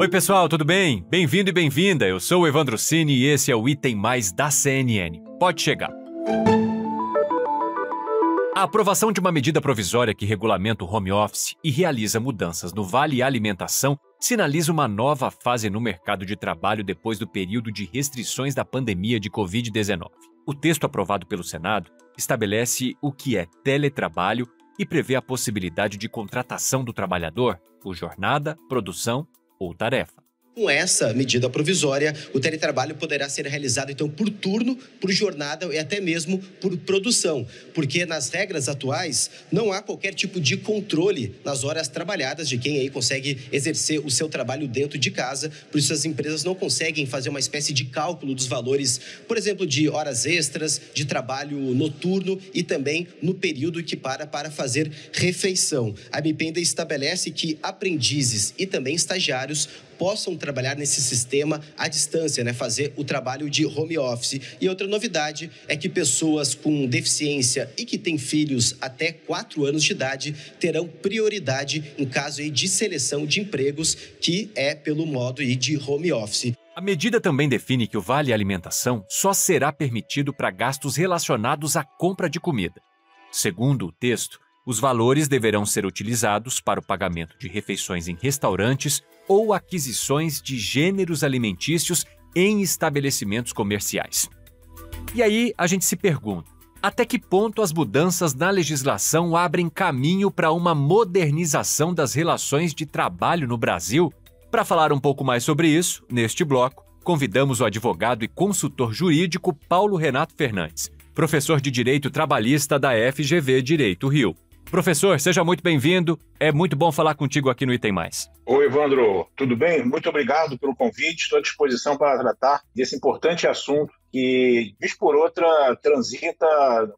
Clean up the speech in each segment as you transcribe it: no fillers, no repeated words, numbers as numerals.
Oi pessoal, tudo bem? Bem-vindo e bem-vinda. Eu sou o Evandro Cini e esse é o Item Mais da CNN. Pode chegar. A aprovação de uma medida provisória que regulamenta o home office e realiza mudanças no Vale Alimentação sinaliza uma nova fase no mercado de trabalho depois do período de restrições da pandemia de Covid-19. O texto aprovado pelo Senado estabelece o que é teletrabalho e prevê a possibilidade de contratação do trabalhador por jornada, produção ou tarefa. Com essa medida provisória, o teletrabalho poderá ser realizado, então, por turno, por jornada e até mesmo por produção, porque nas regras atuais não há qualquer tipo de controle nas horas trabalhadas de quem aí consegue exercer o seu trabalho dentro de casa, por isso as empresas não conseguem fazer uma espécie de cálculo dos valores, por exemplo, de horas extras, de trabalho noturno e também no período que para fazer refeição. A MP ainda estabelece que aprendizes e também estagiários possam trabalhar nesse sistema à distância, fazer o trabalho de home office. E outra novidade é que pessoas com deficiência e que têm filhos até 4 anos de idade terão prioridade em caso de seleção de empregos, que é pelo modo de home office. A medida também define que o Vale Alimentação só será permitido para gastos relacionados à compra de comida. Segundo o texto, os valores deverão ser utilizados para o pagamento de refeições em restaurantes ou aquisições de gêneros alimentícios em estabelecimentos comerciais. E aí a gente se pergunta, até que ponto as mudanças na legislação abrem caminho para uma modernização das relações de trabalho no Brasil? Para falar um pouco mais sobre isso, neste bloco, convidamos o advogado e consultor jurídico Paulo Renato Fernandes, professor de Direito Trabalhista da FGV Direito Rio. Professor, seja muito bem-vindo. É muito bom falar contigo aqui no Item Mais. Oi, Evandro. Tudo bem? Muito obrigado pelo convite. Estou à disposição para tratar desse importante assunto que, vez por outra, transita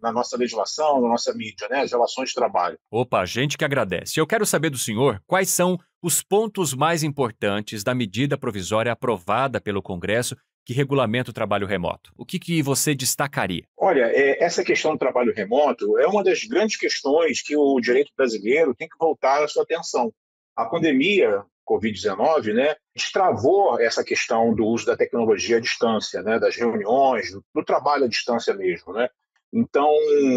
na nossa legislação, na nossa mídia, as relações de trabalho. Opa, a gente que agradece. Eu quero saber do senhor quais são os pontos mais importantes da medida provisória aprovada pelo Congresso que regulamenta o trabalho remoto. O que você destacaria? Olha, essa questão do trabalho remoto é uma das grandes questões que o direito brasileiro tem que voltar a sua atenção. A pandemia, Covid-19, destravou essa questão do uso da tecnologia à distância, das reuniões, do trabalho à distância mesmo, Então,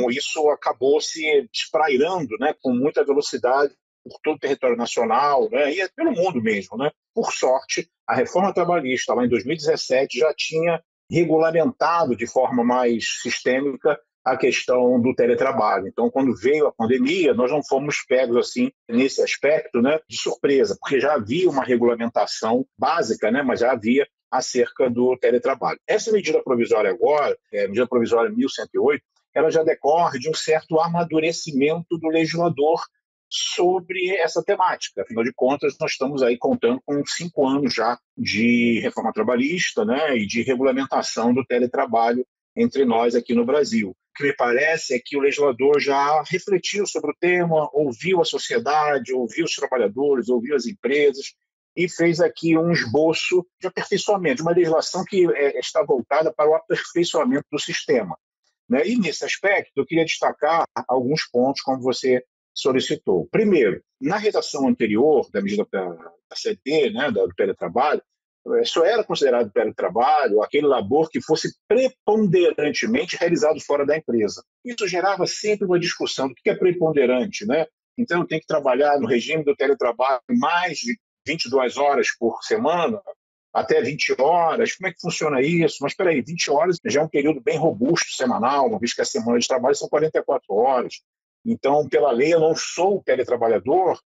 isso acabou se esprairando, com muita velocidade por todo o território nacional, e pelo mundo mesmo, Por sorte, a reforma trabalhista, lá em 2017, já tinha regulamentado de forma mais sistêmica a questão do teletrabalho. Então, quando veio a pandemia, nós não fomos pegos assim nesse aspecto, de surpresa, porque já havia uma regulamentação básica, mas já havia acerca do teletrabalho. Essa medida provisória agora, a medida provisória 1108, ela já decorre de um certo amadurecimento do legislador sobre essa temática. Afinal de contas, nós estamos aí contando com 5 anos já de reforma trabalhista, e de regulamentação do teletrabalho entre nós aqui no Brasil. O que me parece é que o legislador já refletiu sobre o tema, ouviu a sociedade, ouviu os trabalhadores, ouviu as empresas e fez aqui um esboço de aperfeiçoamento, de uma legislação que está voltada para o aperfeiçoamento do sistema. E nesse aspecto, eu queria destacar alguns pontos, como você solicitou. Primeiro, na redação anterior da medida da CLT, do teletrabalho, só era considerado teletrabalho aquele labor que fosse preponderantemente realizado fora da empresa. Isso gerava sempre uma discussão do que é preponderante, Então, eu tenho que trabalhar no regime do teletrabalho mais de 22 horas por semana, até 20 horas, como é que funciona isso? Mas espera aí, 20 horas já é um período bem robusto semanal, uma vez que a semana de trabalho são 44 horas. Então, pela lei, eu não sou teletrabalhador.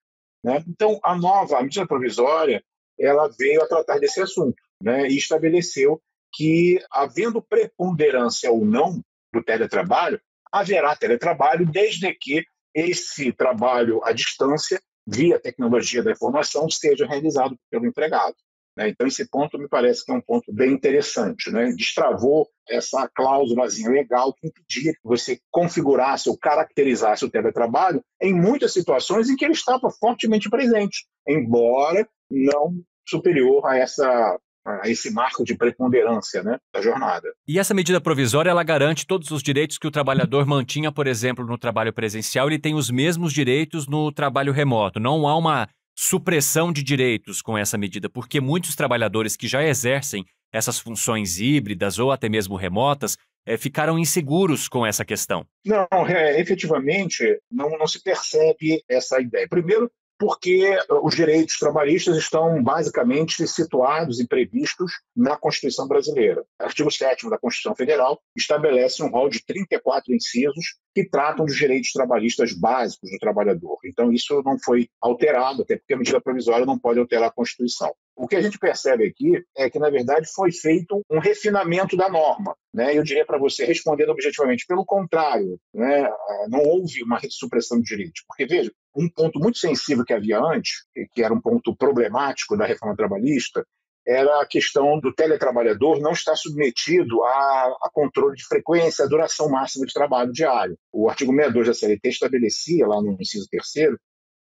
Então, a medida provisória, ela veio a tratar desse assunto, e estabeleceu que, havendo preponderância ou não do teletrabalho, haverá teletrabalho desde que esse trabalho à distância, via tecnologia da informação, seja realizado pelo empregado. Então, esse ponto me parece que é um ponto bem interessante. Destravou essa cláusulazinha legal que impedia que você configurasse ou caracterizasse o teletrabalho em muitas situações em que ele estava fortemente presente, embora não superior a esse marco de preponderância da jornada. E essa medida provisória, ela garante todos os direitos que o trabalhador mantinha, por exemplo, no trabalho presencial, ele tem os mesmos direitos no trabalho remoto. Não há uma supressão de direitos com essa medida? Porque muitos trabalhadores que já exercem essas funções híbridas ou até mesmo remotas ficaram inseguros com essa questão. Não, efetivamente, não se percebe essa ideia. Primeiro, porque os direitos trabalhistas estão basicamente situados e previstos na Constituição brasileira. O artigo 7º da Constituição Federal estabelece um rol de 34 incisos que tratam dos direitos trabalhistas básicos do trabalhador. Então, isso não foi alterado, até porque a medida provisória não pode alterar a Constituição. O que a gente percebe aqui é que, na verdade, foi feito um refinamento da norma, né? Eu diria para você, respondendo objetivamente, pelo contrário, né? Não houve uma supressão de direitos. Porque, veja, um ponto muito sensível que havia antes, que era um ponto problemático da reforma trabalhista, era a questão do teletrabalhador não estar submetido a controle de frequência, a duração máxima de trabalho diário. O artigo 62 da CLT estabelecia, lá no inciso 3º,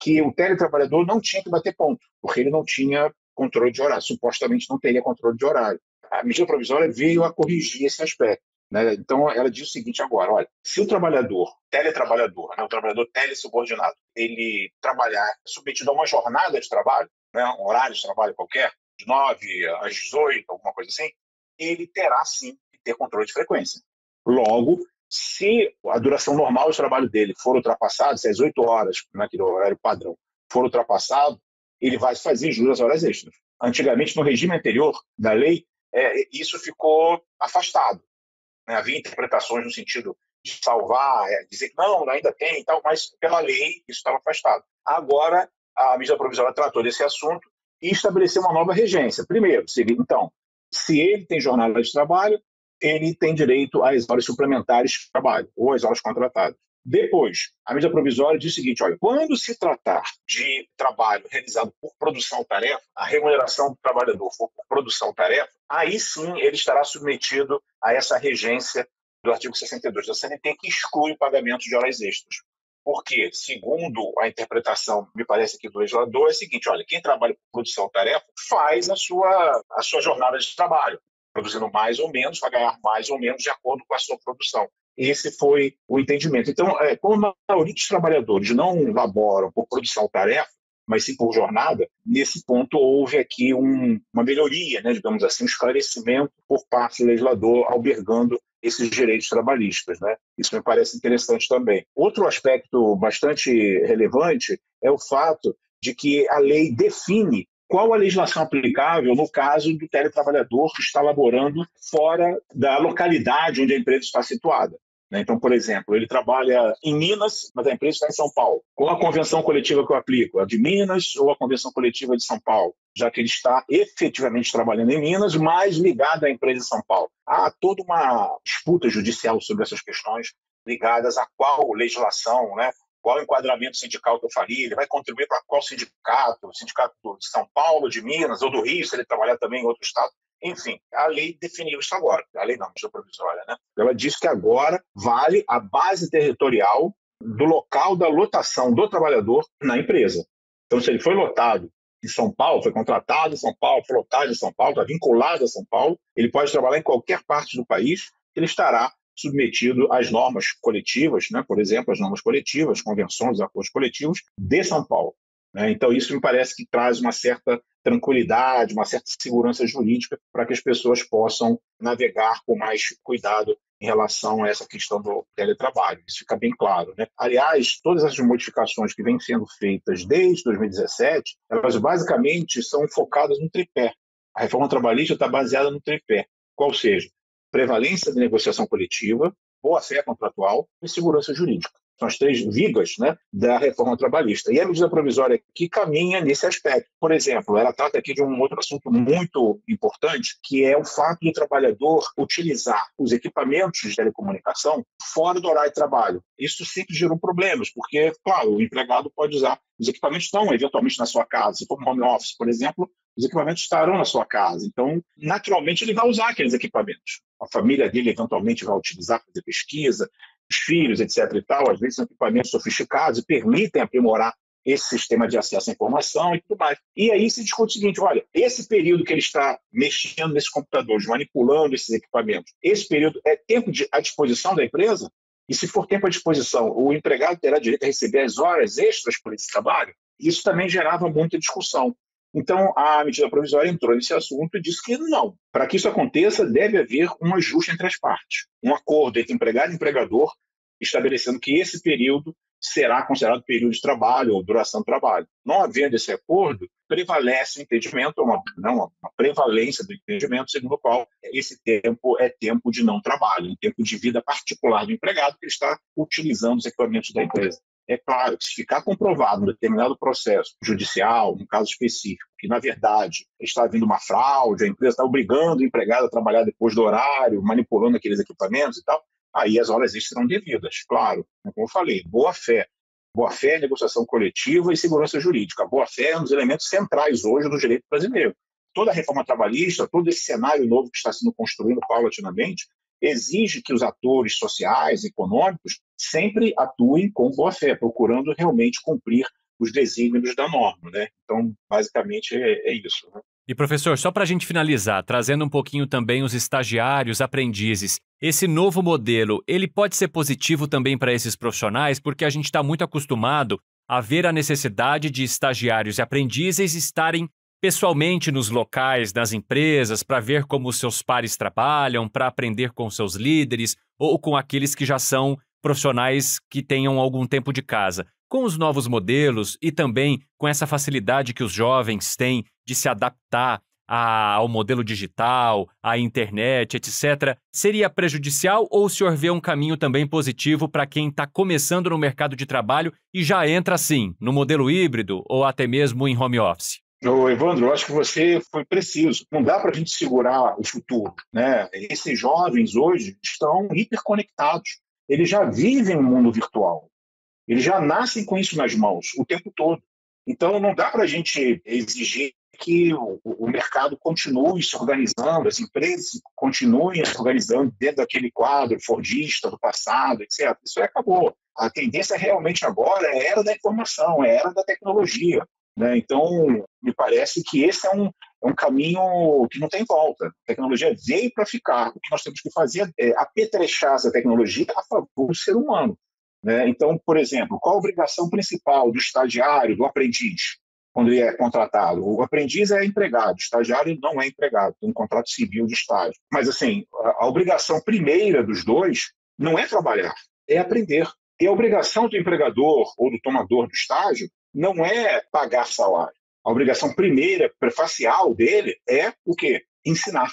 que o teletrabalhador não tinha que bater ponto, porque ele não tinha controle de horário, supostamente não teria controle de horário. A medida provisória veio a corrigir esse aspecto, né? Então, ela diz o seguinte agora, olha, se o trabalhador, teletrabalhador, né, o trabalhador telesubordinado, ele trabalhar submetido a uma jornada de trabalho, né, um horário de trabalho qualquer, de 9 às 18, alguma coisa assim, ele terá sim que ter controle de frequência. Logo, se a duração normal de trabalho dele for ultrapassada, se as 8 horas, naquele horário padrão, for ultrapassado, ele vai fazer jus às horas extras. Antigamente, no regime anterior da lei, isso ficou afastado, né? Havia interpretações no sentido de salvar, dizer que não, ainda tem e tal, mas pela lei isso estava afastado. Agora, a medida provisória tratou desse assunto e estabeleceu uma nova regência. Primeiro, então, se ele tem jornada de trabalho, ele tem direito às horas suplementares de trabalho, ou às horas contratadas. Depois, a medida provisória diz o seguinte, olha, quando se tratar de trabalho realizado por produção-tarefa, a remuneração do trabalhador for por produção-tarefa, aí sim ele estará submetido a essa regência do artigo 62 da CLT, que exclui o pagamento de horas extras. Porque, segundo a interpretação, me parece aqui do legislador, é o seguinte, olha, quem trabalha por produção-tarefa faz a sua jornada de trabalho, produzindo mais ou menos, vai ganhar mais ou menos de acordo com a sua produção. Esse foi o entendimento. Então, como a maioria dos trabalhadores não laboram por produção-tarefa, mas sim por jornada, nesse ponto houve aqui uma melhoria, né, digamos assim, um esclarecimento por parte do legislador albergando esses direitos trabalhistas, né? Isso me parece interessante também. Outro aspecto bastante relevante é o fato de que a lei define qual a legislação aplicável no caso do teletrabalhador que está laborando fora da localidade onde a empresa está situada. Então, por exemplo, ele trabalha em Minas, mas a empresa está em São Paulo. Qual a convenção coletiva que eu aplico? A de Minas ou a convenção coletiva de São Paulo? Já que ele está efetivamente trabalhando em Minas, mas ligado à empresa de São Paulo. Há toda uma disputa judicial sobre essas questões ligadas a qual legislação, né? Qual enquadramento sindical que eu faria, ele vai contribuir para qual sindicato? O sindicato de São Paulo, de Minas ou do Rio, se ele trabalhar também em outro estado. Enfim, a lei definiu isso agora. A lei não, medida provisória, né? Ela diz que agora vale a base territorial do local da lotação do trabalhador na empresa. Então, se ele foi lotado em São Paulo, foi contratado em São Paulo, foi lotado em São Paulo, está vinculado a São Paulo, ele pode trabalhar em qualquer parte do país, ele estará submetido às normas coletivas, né? Por exemplo, as normas coletivas, convenções, acordos coletivos de São Paulo. Então, isso me parece que traz uma certa tranquilidade, uma certa segurança jurídica para que as pessoas possam navegar com mais cuidado em relação a essa questão do teletrabalho. Isso fica bem claro, né? Aliás, todas as modificações que vêm sendo feitas desde 2017, elas basicamente são focadas no tripé. A reforma trabalhista está baseada no tripé, qual seja, prevalência da negociação coletiva, boa-fé contratual e segurança jurídica. São as 3 vigas, né, da reforma trabalhista. E a medida provisória aqui caminha nesse aspecto. Por exemplo, ela trata aqui de um outro assunto muito importante, que é o fato do trabalhador utilizar os equipamentos de telecomunicação fora do horário de trabalho. Isso sempre gerou problemas, porque, claro, o empregado pode usar os equipamentos estão eventualmente na sua casa. Se for um home office, por exemplo, os equipamentos estarão na sua casa. Então, naturalmente, ele vai usar aqueles equipamentos. A família dele, eventualmente, vai utilizar, fazer pesquisa, os filhos, etc. e tal. Às vezes, são equipamentos sofisticados e permitem aprimorar esse sistema de acesso à informação e tudo mais. E aí se discute o seguinte, olha, esse período que ele está mexendo nesses computadores, manipulando esses equipamentos, esse período é tempo à disposição da empresa? E se for tempo à disposição, o empregado terá direito a receber as horas extras por esse trabalho? Isso também gerava muita discussão. Então, a medida provisória entrou nesse assunto e disse que não. Para que isso aconteça, deve haver um ajuste entre as partes. Um acordo entre empregado e empregador, estabelecendo que esse período será considerado período de trabalho ou duração do trabalho. Não havendo esse acordo, prevalece o entendimento, uma prevalência do entendimento, segundo o qual esse tempo é tempo de não trabalho, um tempo de vida particular do empregado que ele está utilizando os equipamentos da empresa. É claro que se ficar comprovado um determinado processo judicial, num caso específico, que na verdade está havendo uma fraude, a empresa está obrigando o empregado a trabalhar depois do horário, manipulando aqueles equipamentos e tal, aí as horas extras serão devidas, claro. Como eu falei, boa-fé. Boa-fé, negociação coletiva e segurança jurídica. A boa-fé é um dos elementos centrais hoje do direito brasileiro. Toda a reforma trabalhista, todo esse cenário novo que está sendo construído paulatinamente, exige que os atores sociais, econômicos, sempre atuem com boa-fé, procurando realmente cumprir os desígnios da norma, né? Então, basicamente, é isso, né? E, professor, só para a gente finalizar, trazendo um pouquinho também os estagiários, aprendizes, esse novo modelo, ele pode ser positivo também para esses profissionais, porque a gente está muito acostumado a ver a necessidade de estagiários e aprendizes estarem pessoalmente nos locais, nas empresas, para ver como os seus pares trabalham, para aprender com seus líderes ou com aqueles que já são profissionais que tenham algum tempo de casa. Com os novos modelos e também com essa facilidade que os jovens têm de se adaptar ao modelo digital, à internet, etc., seria prejudicial ou o senhor vê um caminho também positivo para quem está começando no mercado de trabalho e já entra, assim, no modelo híbrido ou até mesmo em home office? Ô, Evandro, eu acho que você foi preciso. Não dá para a gente segurar o futuro, né? Esses jovens hoje estão hiperconectados. Eles já vivem um mundo virtual. Eles já nascem com isso nas mãos o tempo todo. Então, não dá para a gente exigir que o mercado continue se organizando, as empresas continuem se organizando dentro daquele quadro fordista do passado, etc. Isso aí acabou. A tendência realmente agora é a era da informação, é a era da tecnologia, né? Então, me parece que esse é um caminho que não tem volta. A tecnologia veio para ficar. O que nós temos que fazer é apetrechar essa tecnologia a favor do ser humano, né? Então, por exemplo, qual a obrigação principal do estagiário, do aprendiz, quando ele é contratado? O aprendiz é empregado, o estagiário não é empregado, tem um contrato civil de estágio. Mas, assim, a obrigação primeira dos dois não é trabalhar, é aprender. E a obrigação do empregador ou do tomador do estágio não é pagar salário. A obrigação primeira, prefacial dele é o quê? Ensinar.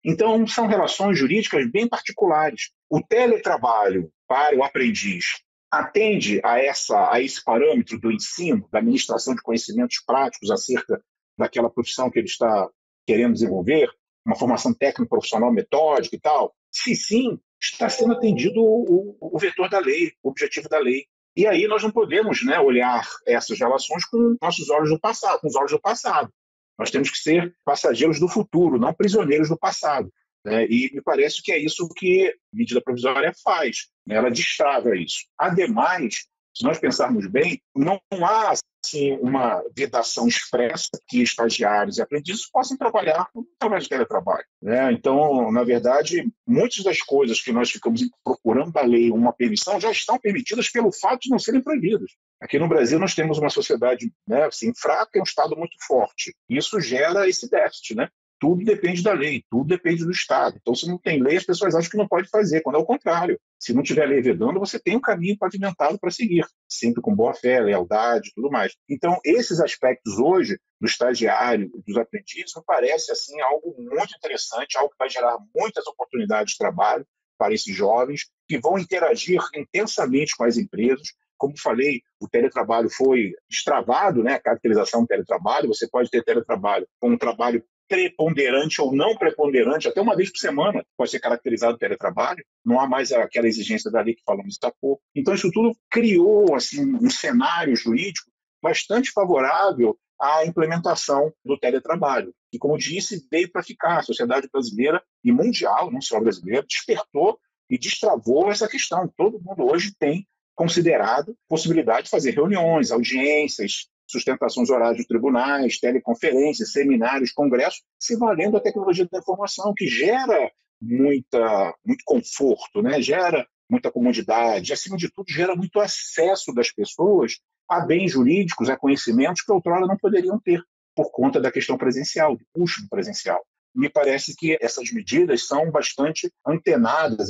Então, são relações jurídicas bem particulares. O teletrabalho para o aprendiz atende a esse parâmetro do ensino, da administração de conhecimentos práticos acerca daquela profissão que ele está querendo desenvolver, uma formação técnico-profissional metódica e tal? Se sim, está sendo atendido o vetor da lei, o objetivo da lei. E aí nós não podemos, né, olhar essas relações com nossos olhos do passado, com os olhos do passado. Nós temos que ser passageiros do futuro, não prisioneiros do passado, né? E me parece que é isso que a medida provisória faz, né? Ela destrava isso. Ademais, se nós pensarmos bem, não há assim, uma vedação expressa que estagiários e aprendizes possam trabalhar através do teletrabalho, né? Então, na verdade, muitas das coisas que nós ficamos procurando da lei uma permissão já estão permitidas pelo fato de não serem proibidas. Aqui no Brasil nós temos uma sociedade, né, assim, fraca e um Estado muito forte. Isso gera esse déficit, né? Tudo depende da lei, tudo depende do Estado. Então, se não tem lei, as pessoas acham que não pode fazer, quando é o contrário. Se não tiver lei vedando, você tem um caminho pavimentado para seguir, sempre com boa-fé, lealdade e tudo mais. Então, esses aspectos hoje, do estagiário, dos aprendizes, me parece assim, algo muito interessante, algo que vai gerar muitas oportunidades de trabalho para esses jovens, que vão interagir intensamente com as empresas. Como falei, o teletrabalho foi destravado, né? A caracterização do teletrabalho, você pode ter teletrabalho com um trabalho preponderante ou não preponderante, até uma vez por semana pode ser caracterizado o teletrabalho, não há mais aquela exigência da lei que falamos há pouco. Então, isso tudo criou assim, um cenário jurídico bastante favorável à implementação do teletrabalho. E, como disse, veio para ficar. A sociedade brasileira e mundial, não só brasileira, despertou e destravou essa questão. Todo mundo hoje tem considerado a possibilidade de fazer reuniões, audiências, sustentações orais de tribunais, teleconferências, seminários, congressos, se valendo da tecnologia da informação, que gera muito conforto, né? Gera muita comodidade, acima de tudo, gera muito acesso das pessoas a bens jurídicos, a conhecimentos que outrora não poderiam ter, por conta da questão presencial, do custo presencial. Me parece que essas medidas são estão bastante antenadas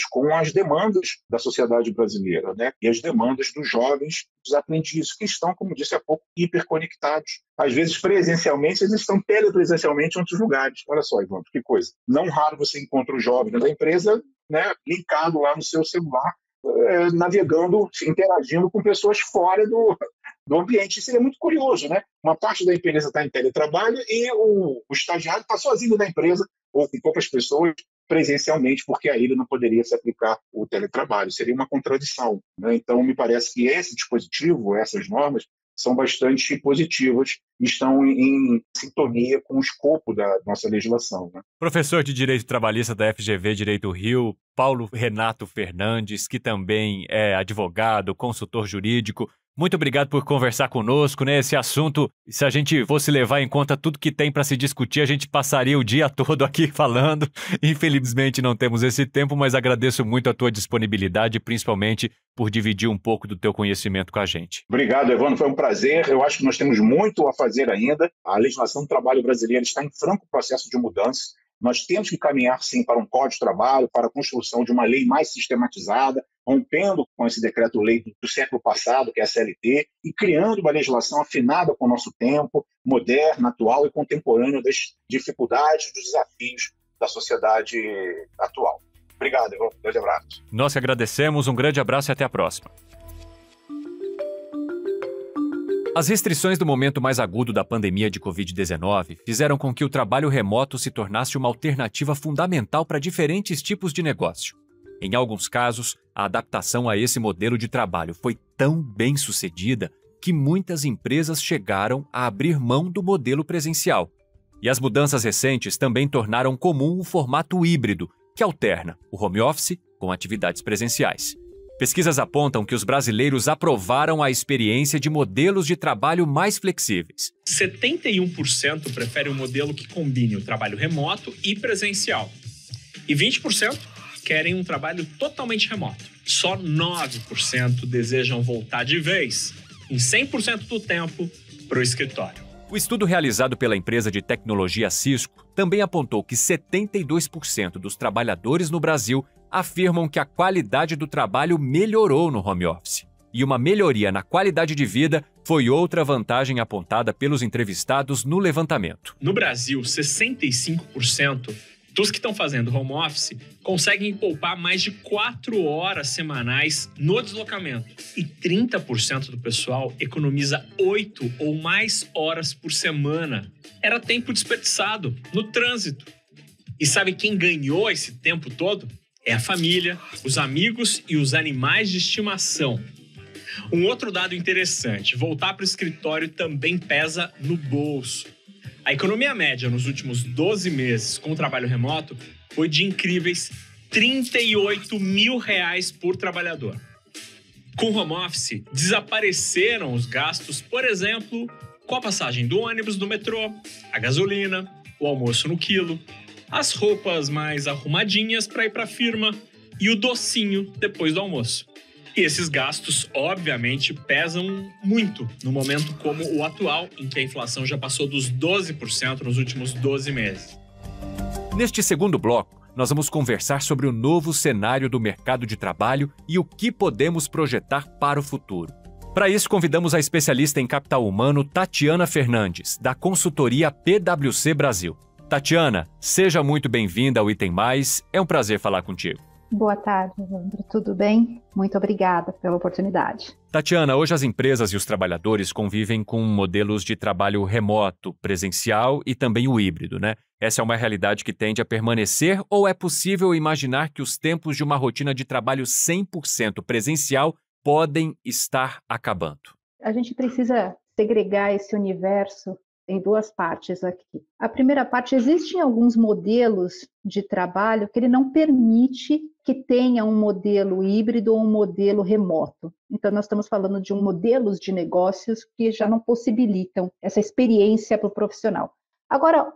com as demandas da sociedade brasileira, né? E as demandas dos jovens, dos aprendizes, que estão, como disse há pouco, hiperconectados. Às vezes, presencialmente, eles estão telepresencialmente em outros lugares. Olha só, Evandro, que coisa. Não raro você encontra o jovem da empresa, né, linkado lá no seu celular, navegando, interagindo com pessoas fora do ambiente. Isso é muito curioso, né? Uma parte da empresa está em teletrabalho e o estagiário está sozinho na empresa ou com poucas pessoas presencialmente, porque a ele não poderia se aplicar o teletrabalho. Seria uma contradição, né? Então, me parece que esse dispositivo, essas normas, são bastante positivas e estão em sintonia com o escopo da nossa legislação, né? Professor de Direito Trabalhista da FGV Direito Rio, Paulo Renato Fernandes, que também é advogado, consultor jurídico. Muito obrigado por conversar conosco, né? Esse assunto, se a gente fosse levar em conta tudo que tem para se discutir, a gente passaria o dia todo aqui falando. Infelizmente não temos esse tempo, mas agradeço muito a tua disponibilidade, principalmente por dividir um pouco do teu conhecimento com a gente. Obrigado, Evandro. Foi um prazer. Eu acho que nós temos muito a fazer ainda. A legislação do trabalho brasileira está em franco processo de mudança. Nós temos que caminhar, sim, para um Código de Trabalho, para a construção de uma lei mais sistematizada, rompendo com esse decreto-lei do século passado, que é a CLT, e criando uma legislação afinada com o nosso tempo, moderna, atual e contemporânea das dificuldades, dos desafios da sociedade atual. Obrigado, Ivan. Um grande abraço. Nós que agradecemos, um grande abraço e até a próxima. As restrições do momento mais agudo da pandemia de Covid-19 fizeram com que o trabalho remoto se tornasse uma alternativa fundamental para diferentes tipos de negócio. Em alguns casos, a adaptação a esse modelo de trabalho foi tão bem sucedida que muitas empresas chegaram a abrir mão do modelo presencial. E as mudanças recentes também tornaram comum o formato híbrido, que alterna o home office com atividades presenciais. Pesquisas apontam que os brasileiros aprovaram a experiência de modelos de trabalho mais flexíveis. 71% prefere um modelo que combine o trabalho remoto e presencial. E 20% querem um trabalho totalmente remoto. Só 9% desejam voltar de vez, em 100% do tempo, para o escritório. O estudo realizado pela empresa de tecnologia Cisco também apontou que 72% dos trabalhadores no Brasil afirmam que a qualidade do trabalho melhorou no home office. E uma melhoria na qualidade de vida foi outra vantagem apontada pelos entrevistados no levantamento. No Brasil, 65% dos que estão fazendo home office conseguem poupar mais de 4 horas semanais no deslocamento. E 30% do pessoal economiza 8 ou mais horas por semana. Era tempo desperdiçado no trânsito. E sabe quem ganhou esse tempo todo? É a família, os amigos e os animais de estimação. Um outro dado interessante, voltar para o escritório também pesa no bolso. A economia média nos últimos 12 meses com o trabalho remoto foi de incríveis R$38 mil por trabalhador. Com o home office, desapareceram os gastos, por exemplo, com a passagem do ônibus do metrô, a gasolina, o almoço no quilo, as roupas mais arrumadinhas para ir para a firma e o docinho depois do almoço. E esses gastos, obviamente, pesam muito no momento como o atual, em que a inflação já passou dos 12% nos últimos 12 meses. Neste segundo bloco, nós vamos conversar sobre o novo cenário do mercado de trabalho e o que podemos projetar para o futuro. Para isso, convidamos a especialista em capital humano Tatiana Fernandes, da consultoria PwC Brasil. Tatiana, seja muito bem-vinda ao Item Mais. É um prazer falar contigo. Boa tarde, Evandro. Tudo bem? Muito obrigada pela oportunidade. Tatiana, hoje as empresas e os trabalhadores convivem com modelos de trabalho remoto, presencial e também o híbrido, né? Essa é uma realidade que tende a permanecer ou é possível imaginar que os tempos de uma rotina de trabalho 100% presencial podem estar acabando? A gente precisa segregar esse universo em duas partes aqui. A primeira parte, existem alguns modelos de trabalho que ele não permite que tenha um modelo híbrido ou um modelo remoto. Então, nós estamos falando de modelos de negócios que já não possibilitam essa experiência para o profissional. Agora,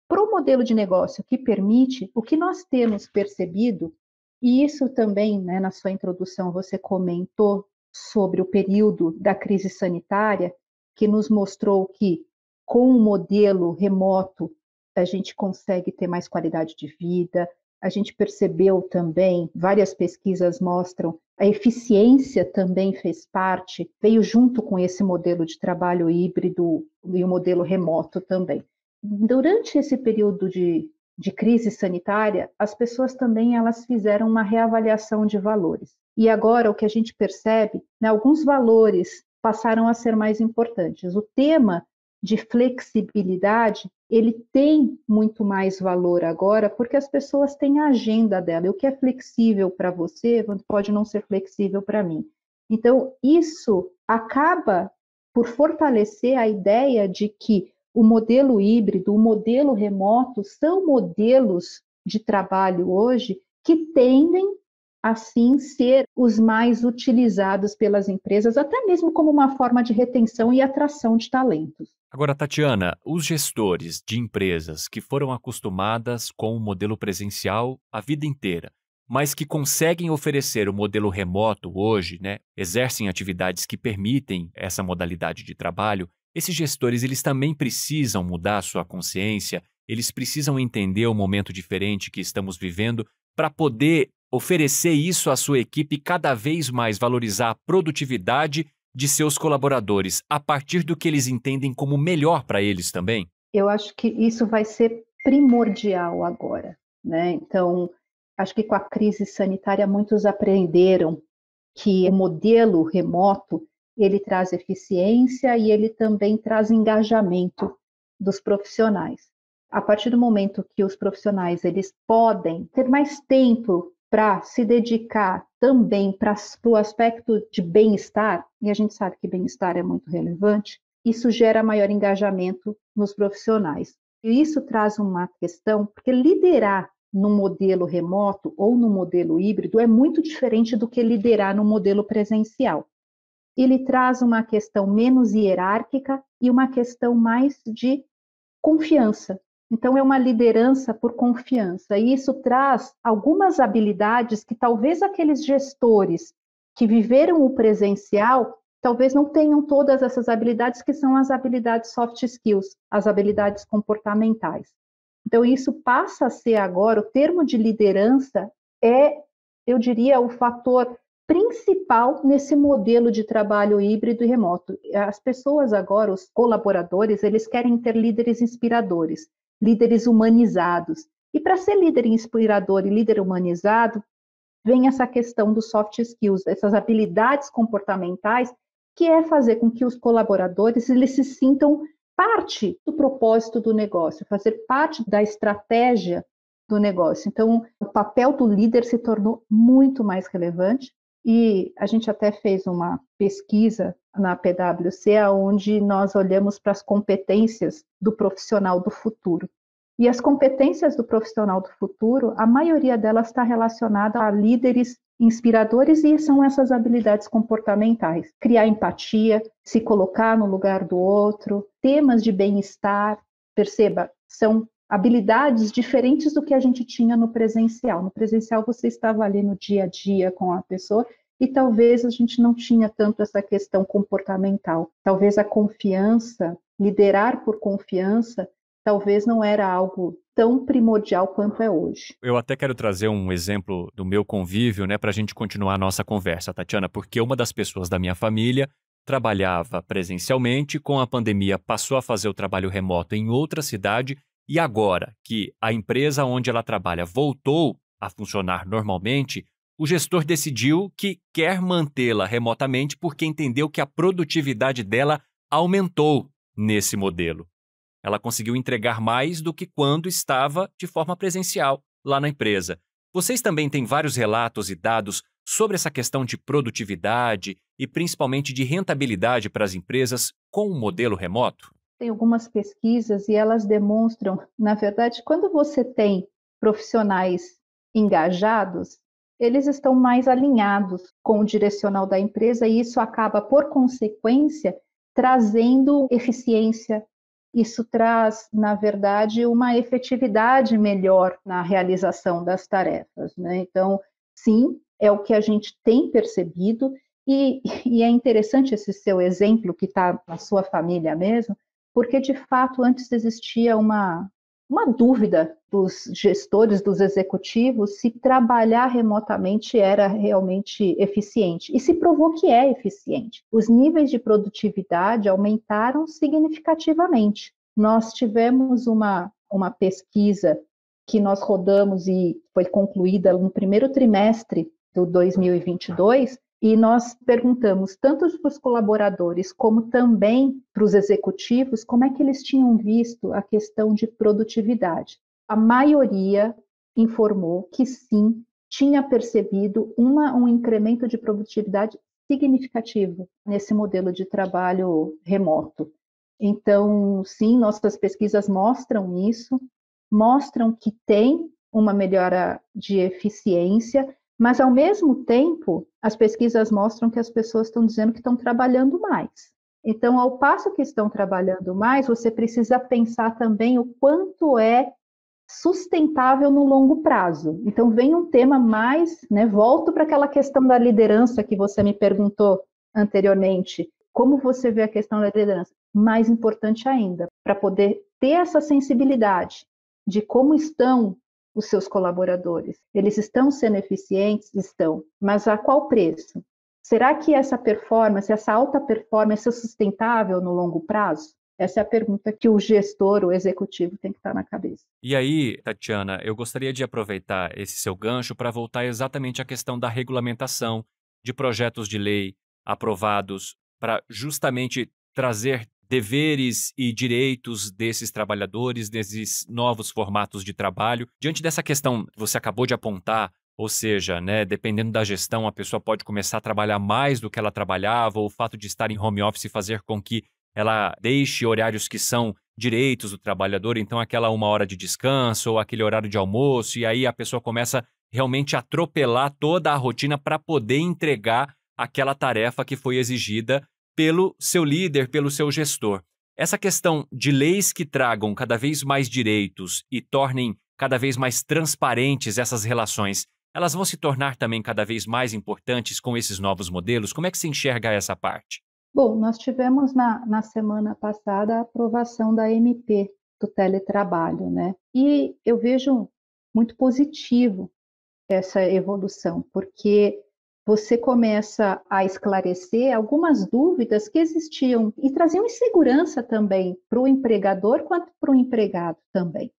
para o modelo de negócio que permite, o que nós temos percebido, e isso também, né, na sua introdução, você comentou sobre o período da crise sanitária, que nos mostrou que, com o modelo remoto, a gente consegue ter mais qualidade de vida. A gente percebeu também, várias pesquisas mostram, a eficiência também fez parte, veio junto com esse modelo de trabalho híbrido e o modelo remoto também. Durante esse período de crise sanitária, as pessoas também elas fizeram uma reavaliação de valores. E agora o que a gente percebe, né, alguns valores passaram a ser mais importantes. O tema de flexibilidade, ele tem muito mais valor agora, porque as pessoas têm a agenda dela. E o que é flexível para você pode não ser flexível para mim. Então, isso acaba por fortalecer a ideia de que o modelo híbrido, o modelo remoto, são modelos de trabalho hoje que tendem assim ser os mais utilizados pelas empresas, até mesmo como uma forma de retenção e atração de talentos. Agora, Tatiana, os gestores de empresas que foram acostumadas com o modelo presencial a vida inteira, mas que conseguem oferecer o modelo remoto hoje, né, exercem atividades que permitem essa modalidade de trabalho, esses gestores eles também precisam mudar a sua consciência, eles precisam entender o momento diferente que estamos vivendo para poder oferecer isso à sua equipe e cada vez mais valorizar a produtividade de seus colaboradores a partir do que eles entendem como melhor para eles também? Eu acho que isso vai ser primordial agora, né? Então, acho que com a crise sanitária muitos aprenderam que o modelo remoto ele traz eficiência e ele também traz engajamento dos profissionais. A partir do momento que os profissionais eles podem ter mais tempo para se dedicar também para o aspecto de bem-estar, e a gente sabe que bem-estar é muito relevante, isso gera maior engajamento nos profissionais. E isso traz uma questão, porque liderar no modelo remoto ou no modelo híbrido é muito diferente do que liderar no modelo presencial. Ele traz uma questão menos hierárquica e uma questão mais de confiança. Então, é uma liderança por confiança. E isso traz algumas habilidades que talvez aqueles gestores que viveram o presencial, talvez não tenham todas essas habilidades, que são as habilidades soft skills, as habilidades comportamentais. Então, isso passa a ser agora, o termo de liderança é, eu diria, o fator principal nesse modelo de trabalho híbrido e remoto. As pessoas agora, os colaboradores, eles querem ter líderes inspiradores, líderes humanizados. E para ser líder inspirador e líder humanizado, vem essa questão dos soft skills, essas habilidades comportamentais, que é fazer com que os colaboradores eles se sintam parte do propósito do negócio, fazer parte da estratégia do negócio. Então, o papel do líder se tornou muito mais relevante. E a gente até fez uma pesquisa na PwC, onde nós olhamos para as competências do profissional do futuro. E as competências do profissional do futuro, a maioria delas está relacionada a líderes inspiradores e são essas habilidades comportamentais. Criar empatia, se colocar no lugar do outro, temas de bem-estar, perceba, são habilidades diferentes do que a gente tinha no presencial. No presencial você estava ali no dia a dia com a pessoa e talvez a gente não tinha tanto essa questão comportamental. Talvez a confiança, liderar por confiança, talvez não era algo tão primordial quanto é hoje. Eu até quero trazer um exemplo do meu convívio, né, para a gente continuar a nossa conversa, Tatiana, porque uma das pessoas da minha família trabalhava presencialmente, com a pandemia passou a fazer o trabalho remoto em outra cidade. E agora que a empresa onde ela trabalha voltou a funcionar normalmente, o gestor decidiu que quer mantê-la remotamente porque entendeu que a produtividade dela aumentou nesse modelo. Ela conseguiu entregar mais do que quando estava de forma presencial lá na empresa. Vocês também têm vários relatos e dados sobre essa questão de produtividade e principalmente de rentabilidade para as empresas com o modelo remoto? Tem algumas pesquisas e elas demonstram, na verdade, quando você tem profissionais engajados, eles estão mais alinhados com o direcional da empresa e isso acaba, por consequência, trazendo eficiência. Isso traz, na verdade, uma efetividade melhor na realização das tarefas, né? Então, sim, é o que a gente tem percebido E é interessante esse seu exemplo, que está na sua família mesmo, porque, de fato, antes existia uma dúvida dos gestores, dos executivos, se trabalhar remotamente era realmente eficiente. E se provou que é eficiente. Os níveis de produtividade aumentaram significativamente. Nós tivemos uma pesquisa que nós rodamos e foi concluída no primeiro trimestre do 2022, e nós perguntamos tanto para os colaboradores como também para os executivos como é que eles tinham visto a questão de produtividade. A maioria informou que sim, tinha percebido um incremento de produtividade significativo nesse modelo de trabalho remoto. Então, sim, nossas pesquisas mostram isso, mostram que tem uma melhora de eficiência, mas, ao mesmo tempo, as pesquisas mostram que as pessoas estão dizendo que estão trabalhando mais. Então, ao passo que estão trabalhando mais, você precisa pensar também o quanto é sustentável no longo prazo. Então, vem um tema mais, volto para aquela questão da liderança que você me perguntou anteriormente. Como você vê a questão da liderança? Mais importante ainda, para poder ter essa sensibilidade de como estão os seus colaboradores. Eles estão sendo eficientes? Estão. Mas a qual preço? Será que essa performance, essa alta performance é sustentável no longo prazo? Essa é a pergunta que o gestor, o executivo, tem que estar na cabeça. E aí, Tatiana, eu gostaria de aproveitar esse seu gancho para voltar exatamente à questão da regulamentação de projetos de lei aprovados para justamente trazer deveres e direitos desses trabalhadores, desses novos formatos de trabalho. Diante dessa questão que você acabou de apontar, ou seja, dependendo da gestão, a pessoa pode começar a trabalhar mais do que ela trabalhava, ou o fato de estar em home office fazer com que ela deixe horários que são direitos do trabalhador, então aquela 1 hora de descanso ou aquele horário de almoço, e aí a pessoa começa realmente a atropelar toda a rotina para poder entregar aquela tarefa que foi exigida pelo seu líder, pelo seu gestor. Essa questão de leis que tragam cada vez mais direitos e tornem cada vez mais transparentes essas relações, elas vão se tornar também cada vez mais importantes com esses novos modelos? Como é que se enxerga essa parte? Bom, nós tivemos na semana passada a aprovação da MP do teletrabalho, E eu vejo muito positivo essa evolução, porque você começa a esclarecer algumas dúvidas que existiam e traziam insegurança também para o empregador quanto para o empregado também.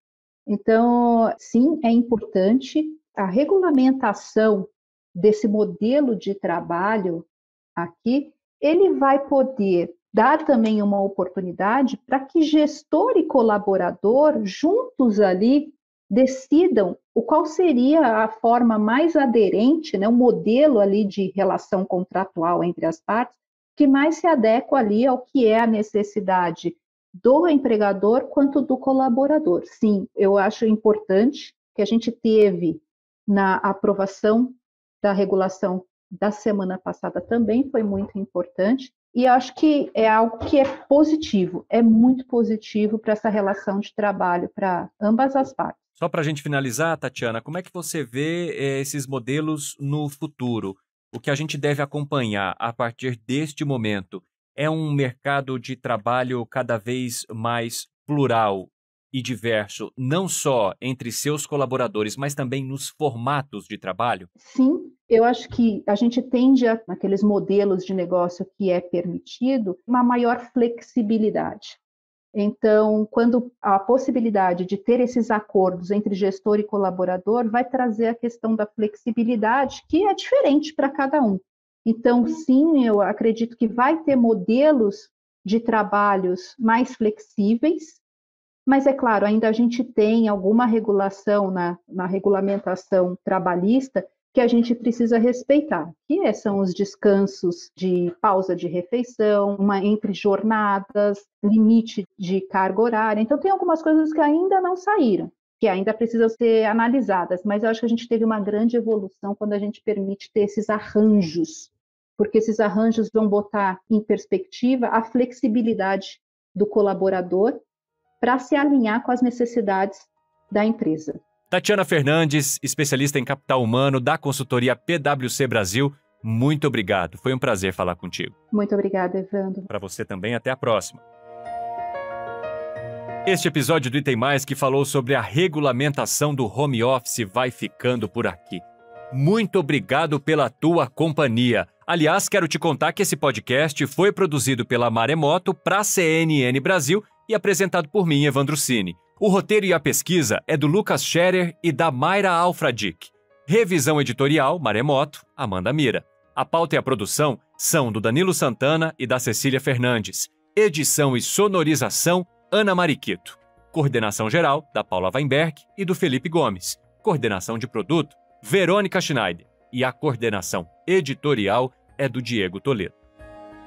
Então, sim, é importante a regulamentação desse modelo de trabalho aqui, ele vai poder dar também uma oportunidade para que gestor e colaborador juntos ali decidam qual seria a forma mais aderente, o modelo ali de relação contratual entre as partes, que mais se adequa ali ao que é a necessidade do empregador quanto do colaborador. Sim, eu acho importante que a gente teve na aprovação da regulação da semana passada também foi muito importante, e acho que é algo que é positivo, é muito positivo para essa relação de trabalho para ambas as partes. Só para a gente finalizar, Tatiana, como é que você vê esses modelos no futuro? O que a gente deve acompanhar a partir deste momento é um mercado de trabalho cada vez mais plural e diverso, não só entre seus colaboradores, mas também nos formatos de trabalho? Sim, eu acho que a gente tende naqueles modelos de negócio que é permitido, uma maior flexibilidade. Então, quando a possibilidade de ter esses acordos entre gestor e colaborador vai trazer a questão da flexibilidade, que é diferente para cada um. Então, sim, eu acredito que vai ter modelos de trabalhos mais flexíveis, mas, é claro, ainda a gente tem alguma regulação na regulamentação trabalhista que a gente precisa respeitar, que são os descansos de pausa de refeição, entre jornadas, limite de carga horária. Então, tem algumas coisas que ainda não saíram, que ainda precisam ser analisadas, mas eu acho que a gente teve uma grande evolução quando a gente permite ter esses arranjos, porque esses arranjos vão botar em perspectiva a flexibilidade do colaborador para se alinhar com as necessidades da empresa. Tatiana Fernandes, especialista em capital humano da consultoria PwC Brasil, Muito obrigado. Foi um prazer falar contigo. Muito obrigada, Evandro. Para você também, até a próxima. Este episódio do Item Mais, que falou sobre a regulamentação do home office, vai ficando por aqui. Muito obrigado pela tua companhia. Aliás, quero te contar que esse podcast foi produzido pela Maremoto para a CNN Brasil e apresentado por mim, Evandro Cini. O roteiro e a pesquisa é do Lucas Scherer e da Mayra Alfradic. Revisão editorial, Maremoto, Amanda Mira. A pauta e a produção são do Danilo Santana e da Cecília Fernandes. Edição e sonorização, Ana Mariquito. Coordenação geral, da Paula Weinberg e do Felipe Gomes. Coordenação de produto, Verônica Schneider. E a coordenação editorial é do Diego Toledo.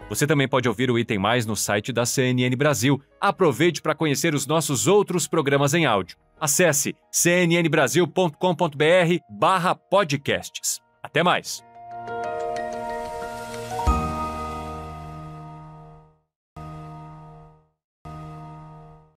Você também pode ouvir o Item Mais no site da CNN Brasil. Aproveite para conhecer os nossos outros programas em áudio. Acesse cnnbrasil.com.br/podcasts. Até mais!